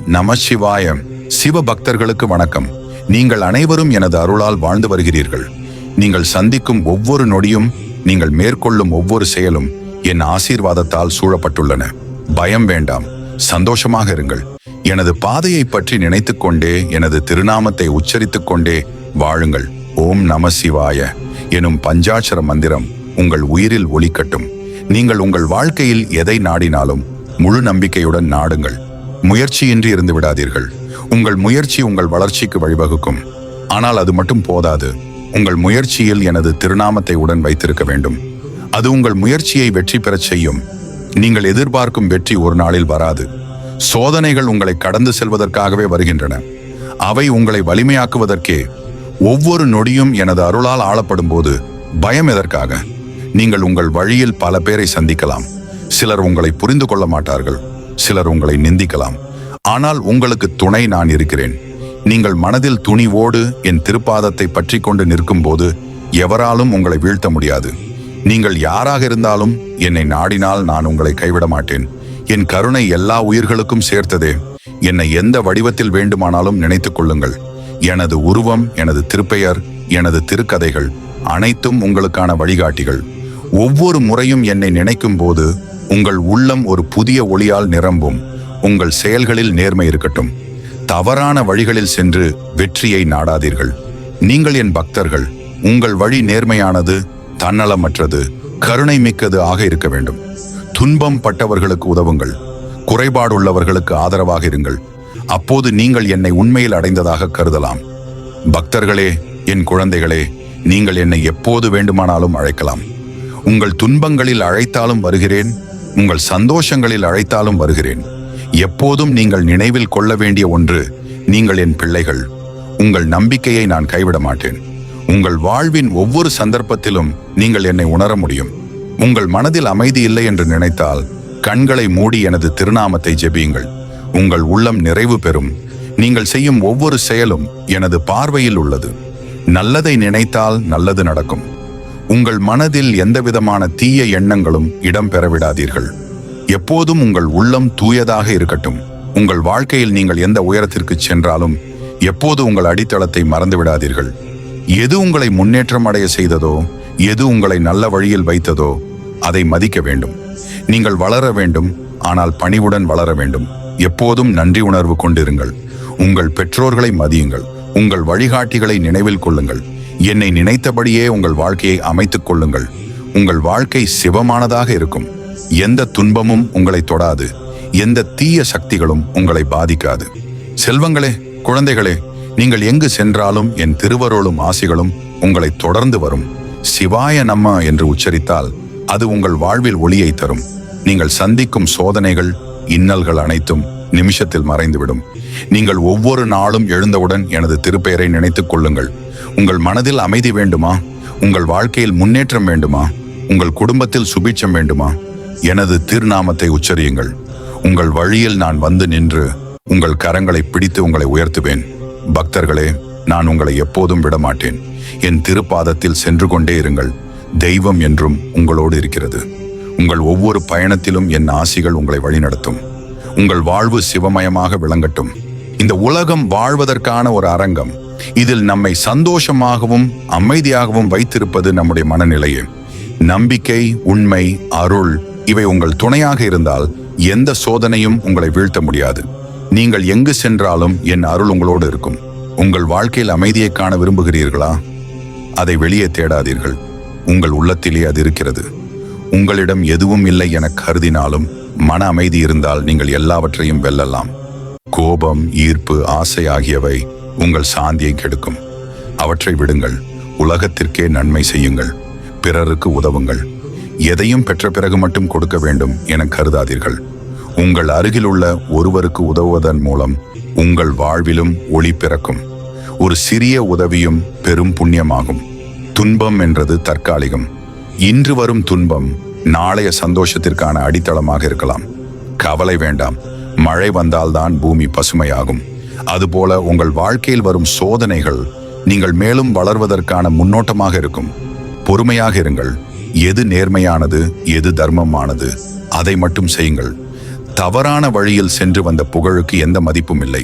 நம சிவாய. சிவ பக்தர்களுக்கு வணக்கம். நீங்கள் அனைவரும் எனது அருளால் வாழ்ந்து வருகிறீர்கள். நீங்கள் சந்திக்கும் ஒவ்வொரு நொடியும், நீங்கள் மேற்கொள்ளும் ஒவ்வொரு செயலும் என் ஆசீர்வாதத்தால் சூழப்பட்டுள்ளன. பயம் வேண்டாம், சந்தோஷமாக இருங்கள். எனது பாதையை பற்றி நினைத்துக் கொண்டே, எனது திருநாமத்தை உச்சரித்துக் கொண்டே வாழுங்கள். ஓம் நம சிவாய எனும் பஞ்சாட்சர மந்திரம் உங்கள் உயிரில் ஒலிக்கட்டும். நீங்கள் உங்கள் வாழ்க்கையில் எதை நாடினாலும் முழு நம்பிக்கையுடன் நாடுங்கள். முயற்சியின்றி இருந்து விடாதீர்கள். உங்கள் முயற்சி உங்கள் வளர்ச்சிக்கு வழிவகுக்கும். ஆனால் அது மட்டும் போதாது. உங்கள் முயற்சியில் எனது திருநாமத்தை உடன் வைத்திருக்க வேண்டும். அது உங்கள் முயற்சியை வெற்றி பெறச் செய்யும். நீங்கள் எதிர்பார்க்கும் வெற்றி ஒரு நாளில் வராது. சோதனைகள் உங்களை கடந்து செல்வதற்காகவே வருகின்றன. அவை உங்களை வலிமையாக்குவதற்கே. ஒவ்வொரு நொடியும் எனது அருளால் ஆளப்படும் போது பயம் எதற்காக? நீங்கள் உங்கள் வழியில் பல பேரை சந்திக்கலாம். சிலர் உங்களை புரிந்து கொள்ள மாட்டார்கள், சிலர் உங்களை நிந்திக்கலாம். ஆனால் உங்களுக்கு துணை நான் இருக்கிறேன். நீங்கள் மனதில் துணிவோடு என் திருப்பாதத்தை பற்றி கொண்டு நிற்கும் போது எவராலும் உங்களை வீழ்த்த முடியாது. நீங்கள் யாராக இருந்தாலும் என்னை நாடினால் நான் உங்களை கைவிட மாட்டேன். என் கருணை எல்லா உயிர்களுக்கும் சேர்த்ததே. என்னை எந்த வடிவத்தில் வேண்டுமானாலும் நினைத்துக் கொள்ளுங்கள். எனது உருவம், எனது திருப்பெயர், எனது திருக்கதைகள் அனைத்தும் உங்களுக்கான வழிகாட்டிகள். ஒவ்வொரு முறையும் என்னை நினைக்கும் போது உங்கள் உள்ளம் ஒரு புதிய ஒளியால் நிரம்பும். உங்கள் செயல்களில் நேர்மை இருக்கட்டும். தவறான வழிகளில் சென்று வெற்றியை நாடாதீர்கள். நீங்கள் என் பக்தர்கள். உங்கள் வழி நேர்மையானது, தன்னலமற்றது, கருணை மிக்கது ஆக இருக்க வேண்டும். துன்பம் பட்டவர்களுக்கு உதவுங்கள். குறைபாடுள்ளவர்களுக்கு ஆதரவாக இருங்கள். அப்போது நீங்கள் என்னை உண்மையில் அடைந்ததாக கருதலாம். பக்தர்களே, என் குழந்தைகளே, நீங்கள் என்னை எப்போது வேண்டுமானாலும் அழைக்கலாம். உங்கள் துன்பங்களில் அழைத்தாலும் வருகிறேன். உங்கள் சந்தோஷங்களில் அழைத்தாலும் வருகிறேன். எப்போதும் நீங்கள் நினைவில் கொள்ள வேண்டிய ஒன்று, நீங்கள் என் பிள்ளைகள். உங்கள் நம்பிக்கையை நான் கைவிட மாட்டேன். உங்கள் வாழ்வின் ஒவ்வொரு சந்தர்ப்பத்திலும் நீங்கள் என்னை உணர முடியும். உங்கள் மனதில் அமைதி இல்லை என்று நினைத்தால் கண்களை மூடி எனது திருநாமத்தை ஜெபியுங்கள். உங்கள் உள்ளம் நிறைவு பெறும். நீங்கள் செய்யும் ஒவ்வொரு செயலும் எனது பார்வையில் உள்ளது. நல்லதை நினைத்தால் நல்லது நடக்கும். உங்கள் மனதில் எந்தவிதமான தீய எண்ணங்களும் இடம் பெற விடாதீர்கள். எப்போதும் உங்கள் உள்ளம் தூயதாக இருக்கட்டும். உங்கள் வாழ்க்கையில் நீங்கள் எந்த உயரத்திற்கு சென்றாலும் எப்போது உங்கள் அடித்தளத்தை மறந்து விடாதீர்கள். எது உங்களை முன்னேற்றம் அடைய செய்ததோ, எது உங்களை நல்ல வழியில் வைத்ததோ அதை மதிக்க வேண்டும். நீங்கள் வளர வேண்டும், ஆனால் பணிவுடன் வளர வேண்டும். எப்போதும் நன்றி உணர்வு கொண்டிருங்கள். உங்கள் பெற்றோர்களை மதியுங்கள். உங்கள் வழிகாட்டிகளை நினைவில் கொள்ளுங்கள். என்னை நினைத்தபடியே உங்கள் வாழ்க்கையை அமைத்துக் கொள்ளுங்கள். உங்கள் வாழ்க்கை சிவமானதாக இருக்கும். எந்த துன்பமும் உங்களை தொடாது. எந்த தீய சக்திகளும் உங்களை பாதிக்காது. செல்வங்களே, குழந்தைகளே, நீங்கள் எங்கு சென்றாலும் என் திருவருளும் ஆசிகளும் உங்களை தொடர்ந்து வரும். சிவாய நம என்று உச்சரித்தால் அது உங்கள் வாழ்வில் ஒளியை தரும். நீங்கள் சந்திக்கும் சோதனைகள், இன்னல்கள் அனைத்தும் நிமிஷத்தில் மறைந்துவிடும். நீங்கள் ஒவ்வொரு நாளும் எழுந்தவுடன் எனது திருப்பெயரை நினைத்துக் கொள்ளுங்கள். உங்கள் மனதில் அமைதி வேண்டுமா? உங்கள் வாழ்க்கையில் முன்னேற்றம் வேண்டுமா? உங்கள் குடும்பத்தில் சுபீட்சம் வேண்டுமா? எனது திருநாமத்தை உச்சரியுங்கள். உங்கள் வழியில் நான் வந்து நின்று உங்கள் கரங்களை பிடித்து உங்களை உயர்த்துவேன். பக்தர்களே, நான் உங்களை எப்போதும் விடமாட்டேன். என் திருப்பாதத்தில் சென்று கொண்டே இருங்கள். தெய்வம் என்றும் உங்களோடு இருக்கிறது. உங்கள் ஒவ்வொரு பயணத்திலும் என் ஆசிகள் உங்களை வழிநடத்தும். உங்கள் வாழ்வு சிவமயமாக விளங்கட்டும். இந்த உலகம் வாழ்வதற்கான ஒரு அரங்கம். இதில் நம்மை சந்தோஷமாகவும் அமைதியாகவும் வைத்திருப்பது நம்முடைய மனநிலையே. நம்பிக்கை, உண்மை, அருள் இவை உங்கள் துணையாக இருந்தால் எந்த சோதனையும் உங்களை வீழ்த்த முடியாது. நீங்கள் எங்கு சென்றாலும் என் அருள் உங்களோடு இருக்கும். உங்கள் வாழ்க்கையில் அமைதியை காண விரும்புகிறீர்களா? அதை வெளியே தேடாதீர்கள். உங்கள் உள்ளத்திலே அது இருக்கிறது. உங்களிடம் எதுவும் இல்லை என கருதினாலும் மன அமைதி இருந்தால் நீங்கள் எல்லாவற்றையும் வெல்லலாம். கோபம், ஈர்ப்பு, ஆசை ஆகியவை உங்கள் சாந்தியை கெடுக்கும். அவற்றை விடுங்கள். உலகத்திற்கே நன்மை செய்யுங்கள். பிறருக்கு உதவுங்கள். எதையும் பெற்ற பிறகு மட்டும் கொடுக்க வேண்டும் என கருதாதீர்கள். உங்கள் அருகில் உள்ள ஒருவருக்கு உதவுவதன் மூலம் உங்கள் வாழ்விலும் ஒளி பிறக்கும். ஒரு சிறிய உதவியும் பெரும் புண்ணியமாகும். துன்பம் என்றது தற்காலிகம். இன்று வரும் துன்பம் நாளைய சந்தோஷத்திற்கான அடித்தளமாக இருக்கலாம். கவலை வேண்டாம். மழை வந்தால்தான் பூமி பசுமையாகும். அதுபோல உங்கள் வாழ்க்கையில் வரும் சோதனைகள் நீங்கள் மேலும் வளர்வதற்கான முன்னோட்டமாக இருக்கும். பொறுமையாக இருங்கள். எது நேர்மையானது, எது தர்மமானது அதை மட்டும் செய்யுங்கள். தவறான வழியில் சென்று வந்த புகழுக்கு எந்த மதிப்பும் இல்லை.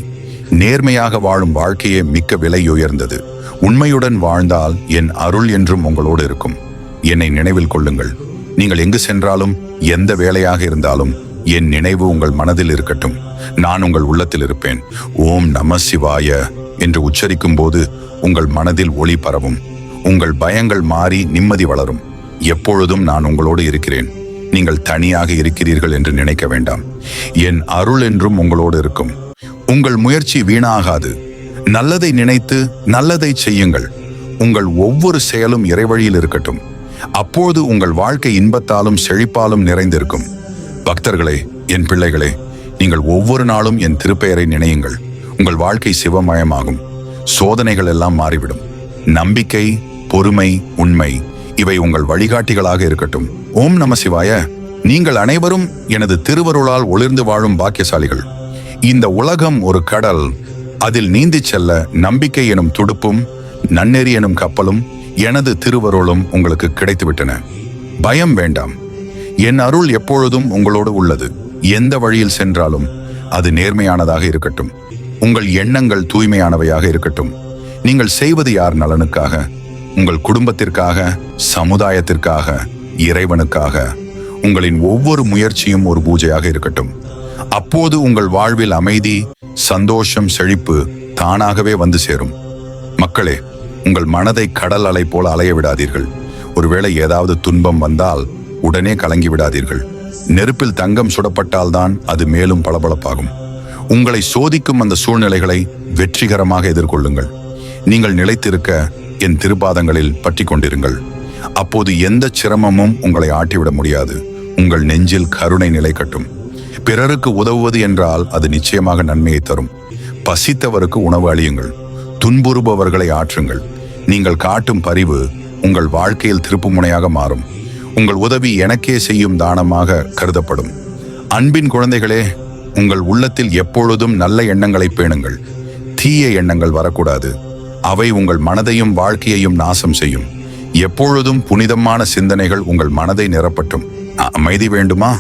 நேர்மையாக வாழும் வாழ்க்கையே மிக்க விலை உயர்ந்தது. உண்மையுடன் வாழ்ந்தால் என் அருள் என்றும் உங்களோடு இருக்கும். என்னை நினைவில் கொள்ளுங்கள். நீங்கள் எங்கு சென்றாலும், எந்த வேலையாக இருந்தாலும் என் நினைவு உங்கள் மனதில் இருக்கட்டும். நான் உங்கள் உள்ளத்தில் இருப்பேன். ஓம் நம சிவாய என்று உச்சரிக்கும் போது உங்கள் மனதில் ஒளி பரவும். உங்கள் பயங்கள் மாறி நிம்மதி வளரும். எப்பொழுதும் நான் உங்களோடு இருக்கிறேன். நீங்கள் தனியாக இருக்கிறீர்கள் என்று நினைக்க வேண்டாம். என் அருள் என்றும் உங்களோடு இருக்கும். உங்கள் முயற்சி வீணாகாது. நல்லதை நினைத்து நல்லதை செய்யுங்கள். உங்கள் ஒவ்வொரு செயலும் இறைவழியில் இருக்கட்டும். அப்போது உங்கள் வாழ்க்கை இன்பத்தாலும் செழிப்பாலும் நிறைந்திருக்கும். பக்தர்களே, என் பிள்ளைகளே, நீங்கள் ஒவ்வொரு நாளும் என் திருப்பெயரை நினையுங்கள். உங்கள் வாழ்க்கை சிவமயமாகும். சோதனைகள் எல்லாம் மாறிவிடும். நம்பிக்கை, பொறுமை, உண்மை இவை உங்கள் வழிகாட்டிகளாக இருக்கட்டும். ஓம் நம சிவாய. நீங்கள் அனைவரும் எனது திருவருளால் ஒளிர்ந்து வாழும் பாக்கியசாலிகள். இந்த உலகம் ஒரு கடல். அதில் நீந்திச் செல்ல நம்பிக்கை எனும் துடுப்பும் நன்னெறி எனும் கப்பலும் எனது திருவருளும் உங்களுக்கு கிடைத்துவிட்டன. பயம் வேண்டாம். என் அருள் எப்பொழுதும் உங்களோடு உள்ளது. எந்த வழியில் சென்றாலும் அது நேர்மையானதாக இருக்கட்டும். உங்கள் எண்ணங்கள் தூய்மையானவையாக இருக்கட்டும். நீங்கள் செய்வது யார் நலனுக்காக? உங்கள் குடும்பத்திற்காக, சமுதாயத்திற்காக, இறைவனுக்காக. உங்களின் ஒவ்வொரு முயற்சியும் ஒரு பூஜையாக இருக்கட்டும். அப்போது உங்கள் வாழ்வில் அமைதி, சந்தோஷம், செழிப்பு தானாகவே வந்து சேரும். மக்களே, உங்கள் மனதை கடல் அலை போல அலைய விடாதீர்கள். ஒருவேளை ஏதாவது துன்பம் வந்தால் உடனே கலங்கி விடாதீர்கள். நெருப்பில் தங்கம் சுடப்பட்டால்தான் அது மேலும் பளபளப்பாகும். உங்களை சோதிக்கும் அந்த சூழ்நிலைகளை வெற்றிகரமாக எதிர்கொள்ளுங்கள். நீங்கள் நிலைத்திருக்க என் திருப்பாதங்களில் பற்றி கொண்டிருங்கள். அப்போது எந்த சிரமமும் உங்களை ஆட்டிவிட முடியாது. உங்கள் நெஞ்சில் கருணை நிலைக்கட்டும். பிறருக்கு உதவுவது என்றால் அது நிச்சயமாக நன்மையை தரும். பசித்தவருக்கு உணவு அளியுங்கள். துன்புறுபவர்களை ஆற்றுங்கள். நீங்கள் காட்டும் பரிவு உங்கள் வாழ்க்கையில் திருப்புமுனையாக மாறும். உங்கள் உதவி எனக்கே செய்யும் தானமாக கருதப்படும். அன்பின் குழந்தைகளே, உங்கள் உள்ளத்தில் எப்பொழுதும் நல்ல எண்ணங்களை பேணுங்கள். தீய எண்ணங்கள் வரக்கூடாது. அவை உங்கள் மனதையும் வாழ்க்கையையும் நாசம் செய்யும். எப்பொழுதும் புனிதமான சிந்தனைகள் உங்கள் மனதை நிரப்பட்டும். அமைதி வேண்டுமா?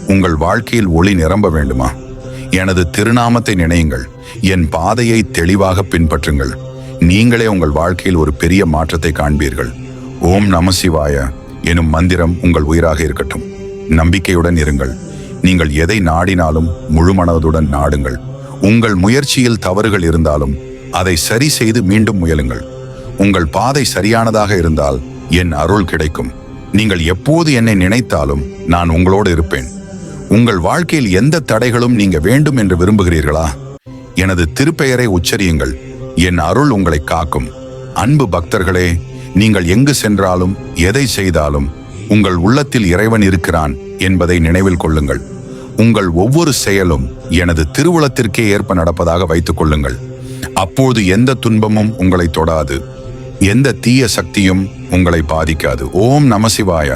உங்கள் வாழ்க்கையில் ஒளி நிரம்ப வேண்டுமா? எனது திருநாமத்தை நினையுங்கள். என் பாதையை தெளிவாக பின்பற்றுங்கள். நீங்களே உங்கள் வாழ்க்கையில் ஒரு பெரிய மாற்றத்தை காண்பீர்கள். ஓம் நம சிவாய எனும் மந்திரம் உங்கள் உயிராக இருக்கட்டும். நம்பிக்கையுடன் இருங்கள். நீங்கள் எதை நாடினாலும் முழு மனதுடன் நாடுங்கள். உங்கள் முயற்சியில் தவறுகள் இருந்தாலும் அதை சரி செய்து மீண்டும் முயலுங்கள். உங்கள் பாதை சரியானதாக இருந்தால் என் அருள் கிடைக்கும். நீங்கள் எப்போது என்னை நினைத்தாலும் நான் உங்களோடு இருப்பேன். உங்கள் வாழ்க்கையில் எந்த தடைகளும் நீங்க வேண்டும் என்று விரும்புகிறீர்களா? எனது திருப்பெயரை உச்சரியுங்கள். என் அருள் உங்களை காக்கும். அன்பு பக்தர்களே, நீங்கள் எங்கு சென்றாலும் எதை செய்தாலும் உங்கள் உள்ளத்தில் இறைவன் இருக்கிறான் என்பதை நினைவில் கொள்ளுங்கள். உங்கள் ஒவ்வொரு செயலும் எனது திருவுளத்திற்கே ஏற்ப நடப்பதாக வைத்துக் கொள்ளுங்கள். அப்போது எந்த துன்பமும் உங்களை தொடாது. எந்த தீய சக்தியும் உங்களை பாதிக்காது. ஓம் நம சிவாய.